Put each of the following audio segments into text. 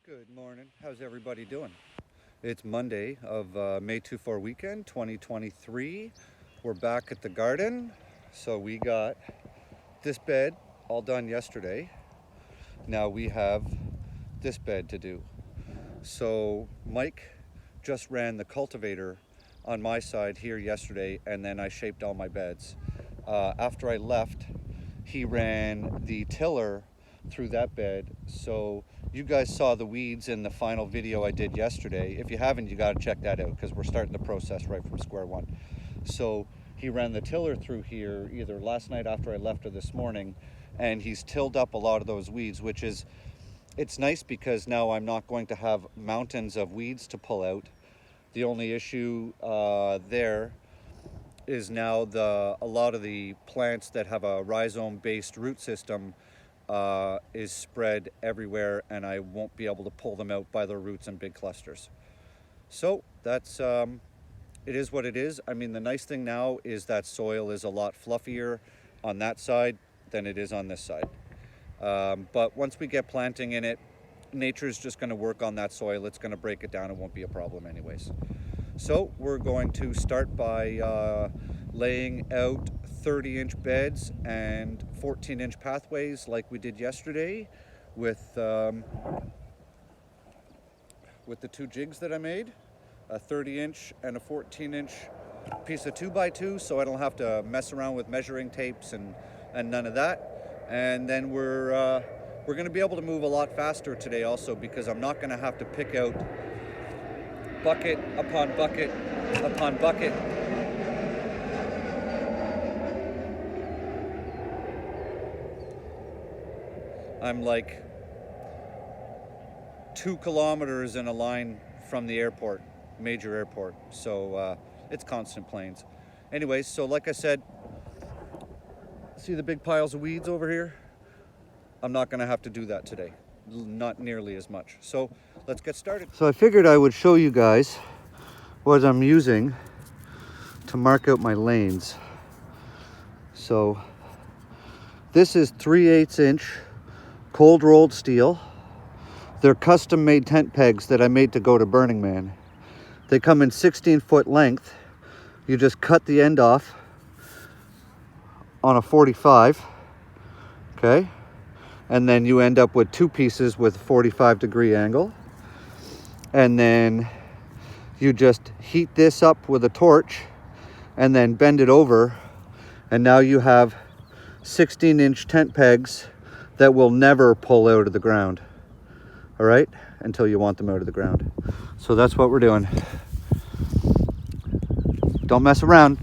Good morning. How's everybody doing? It's Monday of May 24 weekend 2023. We're back at the garden. So we got this bed all done yesterday. Now we have this bed to do. So Mike just ran the cultivator on my side here yesterday, and then I shaped all my beds. After I left, he ran the tiller through that bed. So you guys saw the weeds in the final video I did yesterday. If you haven't, you got to check that out because we're starting the process right from square one. So he ran the tiller through here either last night after I left or this morning, and he's tilled up a lot of those weeds, which is, it's nice because now I'm not going to have mountains of weeds to pull out. The only issue there is now a lot of the plants that have a rhizome based root system is spread everywhere, and I won't be able to pull them out by their roots in big clusters. So that's it is what it is. I mean, the nice thing now is that soil is a lot fluffier on that side than it is on this side. But once we get planting in it, nature's just going to work on that soil. It's going to break it down. It won't be a problem anyways. So we're going to start by laying out 30-inch beds and 14-inch pathways like we did yesterday with the two jigs that I made, a 30-inch and a 14-inch piece of 2x2, so I don't have to mess around with measuring tapes and none of that. And then we're going to be able to move a lot faster today also, because I'm not going to have to pick out bucket upon bucket upon bucket. I'm like 2 kilometers in a line from the airport, major airport. So it's constant planes. Anyways, so like I said, see the big piles of weeds over here? I'm not going to have to do that today, not nearly as much. So let's get started. So I figured I would show you guys what I'm using to mark out my lanes. So this is 3/8 inch cold rolled steel. They're custom made tent pegs that I made to go to Burning Man. They come in 16-foot length. You just cut the end off on a 45, okay? And then you end up with two pieces with a 45-degree angle. And then you just heat this up with a torch and then bend it over. And now you have 16-inch tent pegs that will never pull out of the ground, all right, until you want them out of the ground. So that's what we're doing. Don't mess around.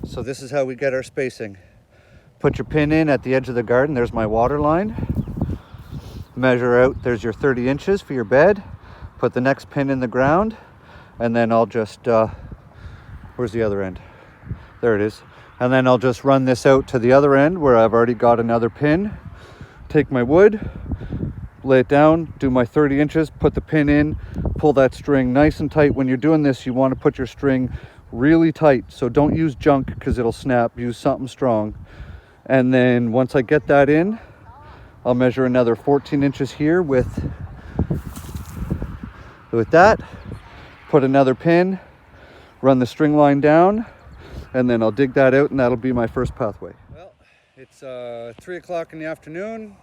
So this is how we get our spacing. Put your pin in at the edge of the garden. There's my water line. Measure out, there's your 30 inches for your bed. Put the next pin in the ground, and then I'll just, where's the other end? There it is. And then I'll just run this out to the other end where I've already got another pin. Take my wood, lay it down, do my 30 inches, put the pin in, pull that string nice and tight. When you're doing this, you want to put your string really tight, so don't use junk because it'll snap. Use something strong. And then once I get that in, I'll measure another 14 inches here with that, put another pin, run the string line down, and then I'll dig that out, and that'll be my first pathway. Well, it's 3 o'clock in the afternoon.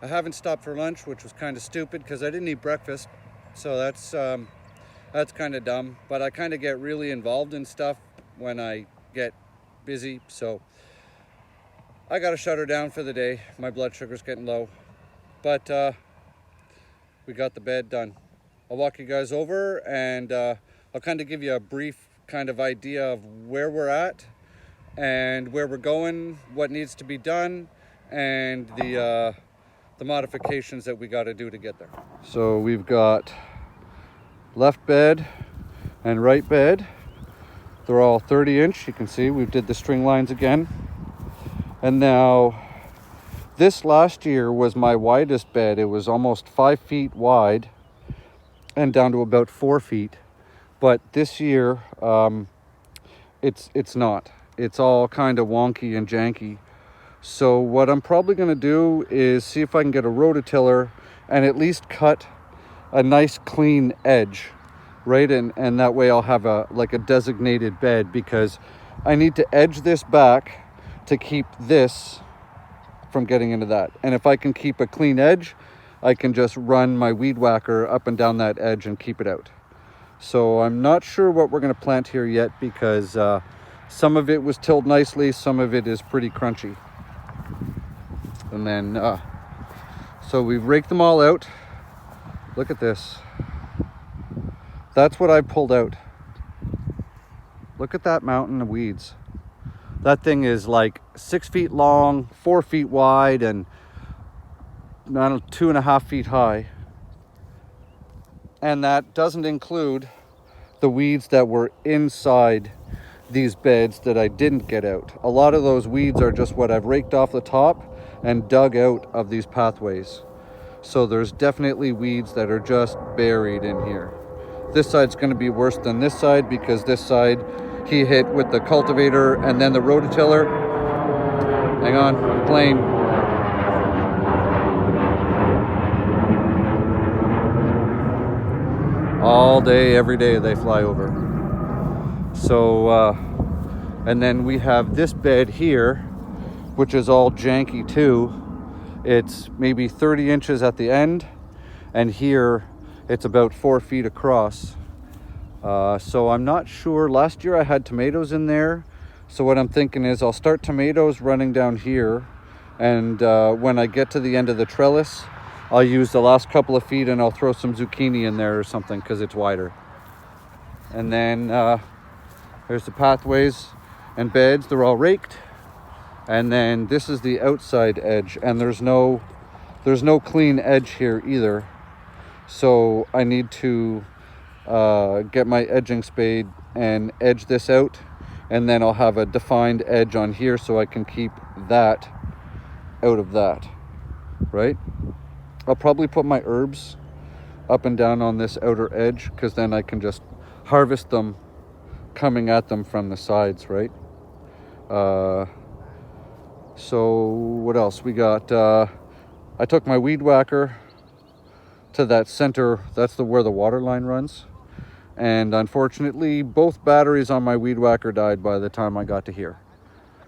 I haven't stopped for lunch, which was kind of stupid because I didn't eat breakfast, so that's kind of dumb, but I kind of get really involved in stuff when I get busy, so I got to shut her down for the day. My blood sugar's getting low, but we got the bed done. I'll walk you guys over, and I'll kind of give you a brief kind of idea of where we're at and where we're going, what needs to be done, and the modifications that we got to do to get there. So we've got left bed and right bed. They're all 30-inch. You can see we did the string lines again. And now this last year was my widest bed. It was almost 5 feet wide and down to about 4 feet. But this year, it's not. It's all kind of wonky and janky. So what I'm probably going to do is see if I can get a rototiller and at least cut a nice clean edge, right? And that way I'll have a designated bed, because I need to edge this back to keep this from getting into that. And if I can keep a clean edge, I can just run my weed whacker up and down that edge and keep it out. So I'm not sure what we're going to plant here yet, because some of it was tilled nicely, some of it is pretty crunchy. And then, so we've raked them all out. Look at this. That's what I pulled out. Look at that mountain of weeds. That thing is like 6 feet long, 4 feet wide, and 2.5 feet high. And that doesn't include the weeds that were inside these beds that I didn't get out. A lot of those weeds are just what I've raked off the top and dug out of these pathways. So there's definitely weeds that are just buried in here. This side's going to be worse than this side, because this side he hit with the cultivator and then the rototiller. Hang on, plane. All day, every day they fly over. So, and then we have this bed here, which is all janky too. It's maybe 30 inches at the end, and here it's about 4 feet across. So I'm not sure. Last year I had tomatoes in there. So what I'm thinking is I'll start tomatoes running down here, and when I get to the end of the trellis, I'll use the last couple of feet and I'll throw some zucchini in there or something, because it's wider. And then there's the pathways and beds. They're all raked. And then this is the outside edge, and there's no clean edge here either. So I need to get my edging spade and edge this out, and then I'll have a defined edge on here so I can keep that out of that, right? I'll probably put my herbs up and down on this outer edge, because then I can just harvest them coming at them from the sides, right? So what else we got? I took my weed whacker to that center. That's where the water line runs. And unfortunately, both batteries on my weed whacker died by the time I got to here,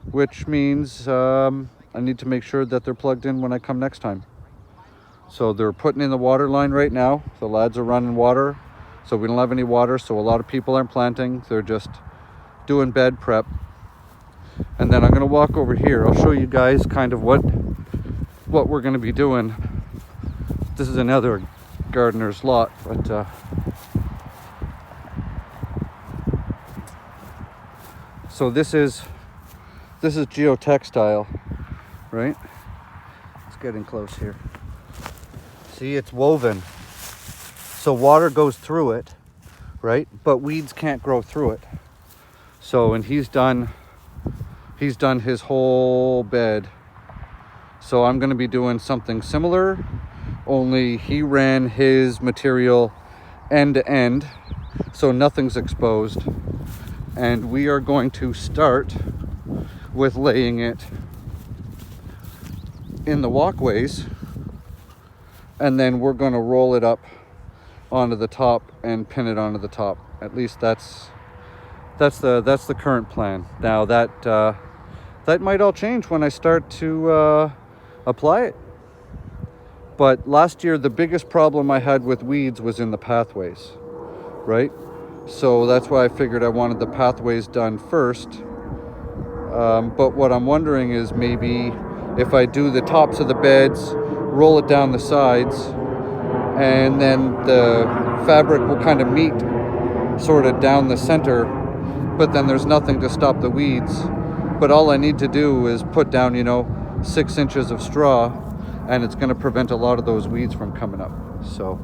which means I need to make sure that they're plugged in when I come next time. So they're putting in the water line right now. The lads are running water, so we don't have any water. So a lot of people aren't planting. They're just doing bed prep. And then I'm going to walk over here. I'll show you guys kind of what we're going to be doing. This is another gardener's lot, but so this is geotextile, right? Let's get in close here. See, it's woven, so water goes through it, right? But weeds can't grow through it. So, and he's done his whole bed. So I'm going to be doing something similar, only he ran his material end to end, so nothing's exposed. And we are going to start with laying it in the walkways, and then we're going to roll it up onto the top and pin it onto the top. At least that's the current plan. Now that might all change when I start to apply it. But last year, the biggest problem I had with weeds was in the pathways, right? So that's why I figured I wanted the pathways done first. But what I'm wondering is maybe if I do the tops of the beds, roll it down the sides, and then the fabric will kind of meet sort of down the center, but then there's nothing to stop the weeds. But all I need to do is put down, 6 inches of straw, and it's going to prevent a lot of those weeds from coming up. So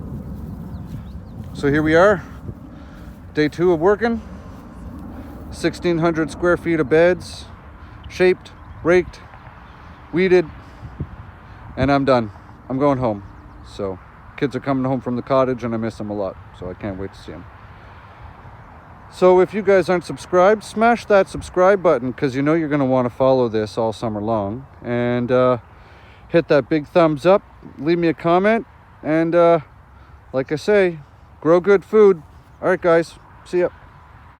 here we are, day 2 of working. 1,600 square feet of beds, shaped, raked, weeded, and I'm done. I'm going home. So kids are coming home from the cottage and I miss them a lot, so I can't wait to see them. So if you guys aren't subscribed, smash that subscribe button, because you know you're going to want to follow this all summer long. And hit that big thumbs up, leave me a comment, and like I say, grow good food. All right, guys, see ya.